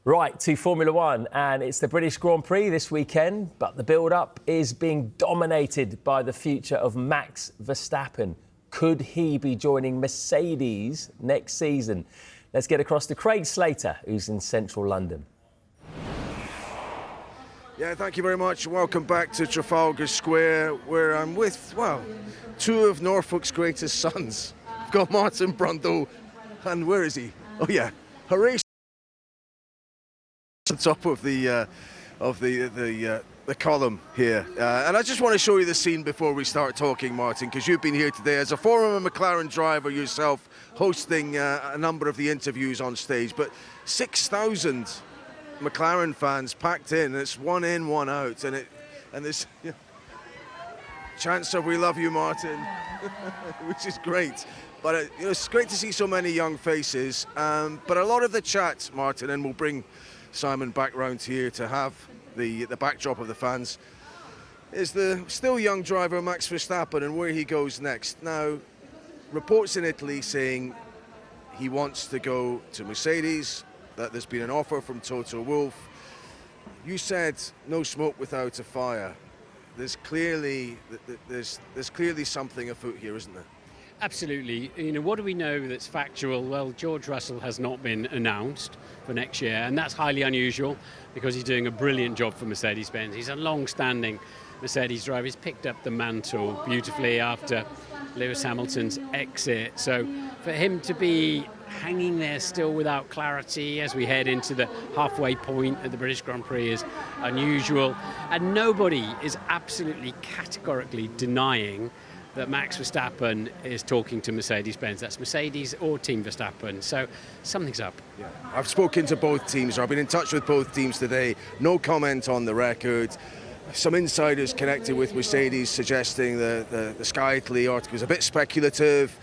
Right, to Formula One, and it's the British Grand Prix this weekend, but the build-up is being dominated by the future of Max Verstappen. Could he be joining Mercedes next season? Let's get across to Craig Slater, who's in central London. Yeah, thank you very much. Welcome back to Trafalgar Square, where I'm with, well, two of Norfolk's greatest sons. I've got Martin Brundle, and where is he? Oh yeah, Horatio on top of the column here, and I just want to show you the scene before we start talking, Martin, because you've been here today as a former McLaren driver yourself, hosting a number of the interviews on stage. But 6,000 McLaren fans packed in. It's one in, one out, and this chants of "We love you, Martin," which is great. But it's great to see so many young faces. But a lot of the chat, Martin, and we'll bring Simon back round here to have the backdrop of the fans, is the still young driver Max Verstappen and where he goes next. Now, reports in Italy saying he wants to go to Mercedes, that there's been an offer from Toto Wolff. You said no smoke without a fire. There's clearly something afoot here, isn't there? Absolutely. What do we know that's factual? Well, George Russell has not been announced for next year, and that's highly unusual because he's doing a brilliant job for Mercedes-Benz. He's a long-standing Mercedes driver. He's picked up the mantle beautifully after Lewis Hamilton's exit. So for him to be hanging there still without clarity as we head into the halfway point at the British Grand Prix is unusual. And nobody is absolutely categorically denying that Max Verstappen is talking to Mercedes-Benz. That's Mercedes or Team Verstappen. So something's up. Yeah. I've spoken to both teams, or I've been in touch with both teams today. No comment on the record. Some insiders connected with Mercedes suggesting the Sky Italy article is a bit speculative.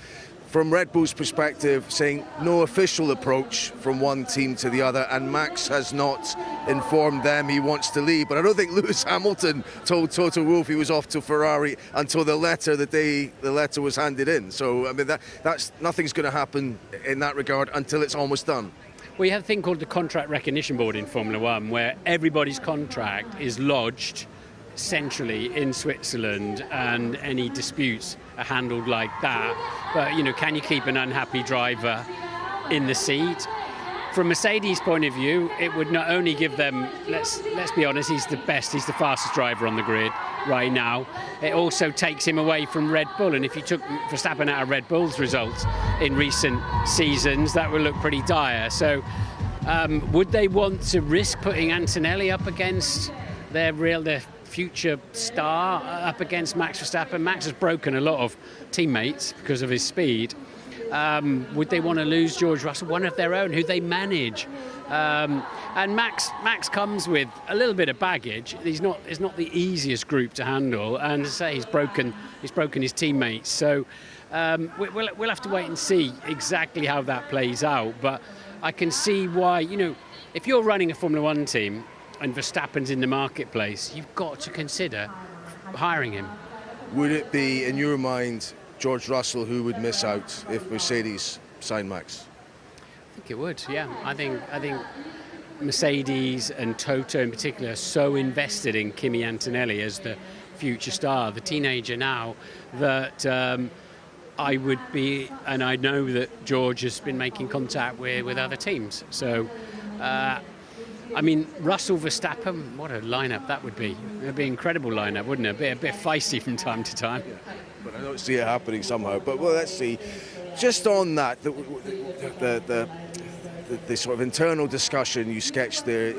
From Red Bull's perspective, saying no official approach from one team to the other, and Max has not informed them he wants to leave. But I don't think Lewis Hamilton told Toto Wolff he was off to Ferrari until the day the letter was handed in. So I mean, that's nothing's going to happen in that regard until it's almost done. We have a thing called the Contract Recognition Board in Formula One, where everybody's contract is lodged centrally in Switzerland, and any disputes are handled like that. But can you keep an unhappy driver in the seat? From Mercedes' point of view, it would not only give them, let's be honest, he's the best, he's the fastest driver on the grid right now. It also takes him away from Red Bull, and if you took Verstappen out of Red Bull's results in recent seasons, that would look pretty dire. So would they want to risk putting Antonelli up against their future star, up against Max Verstappen? Max has broken a lot of teammates because of his speed. Would they want to lose George Russell, one of their own, who they manage? And Max comes with a little bit of baggage. It's not the easiest group to handle, and as I say, he's broken his teammates. So we'll have to wait and see exactly how that plays out. But I can see why, if you're running a Formula One team and Verstappen's in the marketplace, you've got to consider hiring him. Would it be, in your mind, George Russell who would miss out if Mercedes signed Max? I think it would, yeah. I think Mercedes and Toto in particular are so invested in Kimi Antonelli as the future star, the teenager now, that I would be, and I know that George has been making contact with other teams. So Russell Verstappen, what a lineup that would be. It would be an incredible lineup, wouldn't it? A bit feisty from time to time. Yeah, but I don't see it happening somehow. But well, let's see. Just on that, the sort of internal discussion you sketched there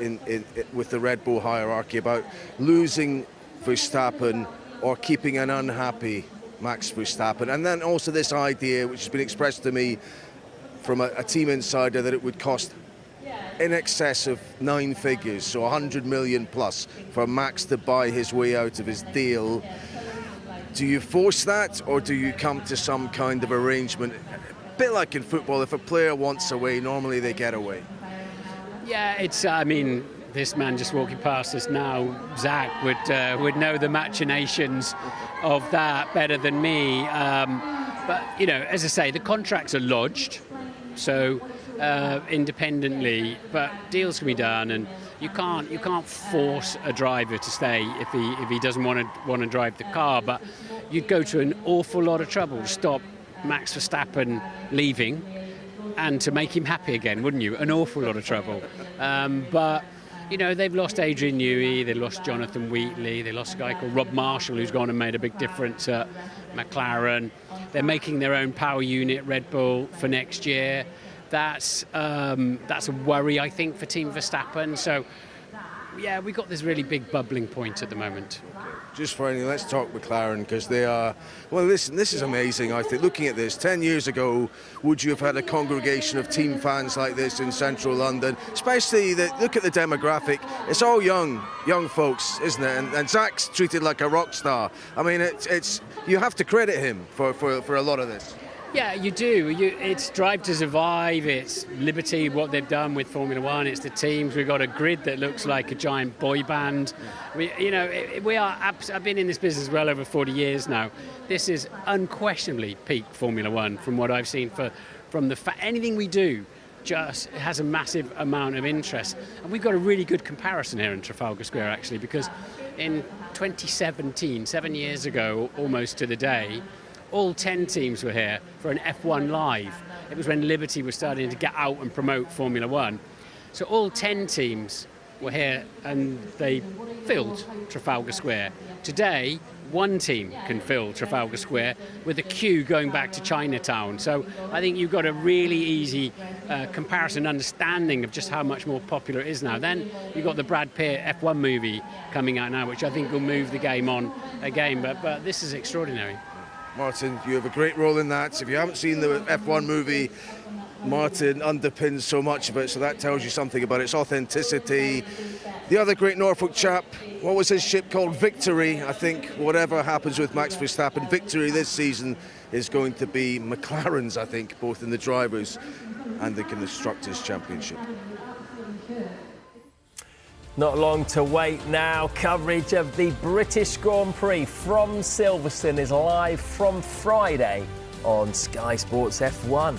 with the Red Bull hierarchy about losing Verstappen or keeping an unhappy Max Verstappen, and then also this idea, which has been expressed to me from a team insider, that it would cost in excess of 9 figures, so 100 million plus, for Max to buy his way out of his deal. Do you force that, or do you come to some kind of arrangement? A bit like in football, if a player wants away, normally they get away. Yeah, it's, this man just walking past us now, Zach, would know the machinations of that better than me. But, as I say, the contracts are lodged, so independently, but deals can be done, and you can't force a driver to stay if he doesn't want to drive the car. But you'd go to an awful lot of trouble to stop Max Verstappen leaving and to make him happy again, wouldn't you? An awful lot of trouble. But you know, they've lost Adrian Newey, they lost Jonathan Wheatley, they lost a guy called Rob Marshall who's gone and made a big difference at McLaren. They're making their own power unit, Red Bull, for next year. That's a worry, I think, for Team Verstappen. So, yeah, we've got this really big bubbling point at the moment. Just finally, let's talk McLaren, because they are, well, listen, this is amazing, I think. Looking at this, 10 years ago, would you have had a congregation of team fans like this in central London? Especially, look at the demographic. It's all young folks, isn't it? And Zach's treated like a rock star. I mean, it's you have to credit him for a lot of this. Yeah, you do. It's Drive to Survive, it's Liberty, what they've done with Formula One, it's the teams. We've got a grid that looks like a giant boy band. I've been in this business well over 40 years now. This is unquestionably peak Formula One from what I've seen. Anything we do just has a massive amount of interest. And we've got a really good comparison here in Trafalgar Square, actually, because in 2017, 7 years ago, almost to the day, all 10 teams were here for an F1 Live. It was when Liberty was starting to get out and promote Formula One. So all 10 teams were here and they filled Trafalgar Square. Today, one team can fill Trafalgar Square with a queue going back to Chinatown. So I think you've got a really easy comparison, understanding of just how much more popular it is now. Then you've got the Brad Pitt F1 movie coming out now, which I think will move the game on again. But this is extraordinary. Martin, you have a great role in that. If you haven't seen the F1 movie, Martin underpins so much of it, so that tells you something about its authenticity. The other great Norfolk chap, what was his ship called? Victory. I think whatever happens with Max Verstappen, Victory this season is going to be McLaren's, I think, both in the Drivers' and the Constructors' Championship. Not long to wait now. Coverage of the British Grand Prix from Silverstone is live from Friday on Sky Sports F1.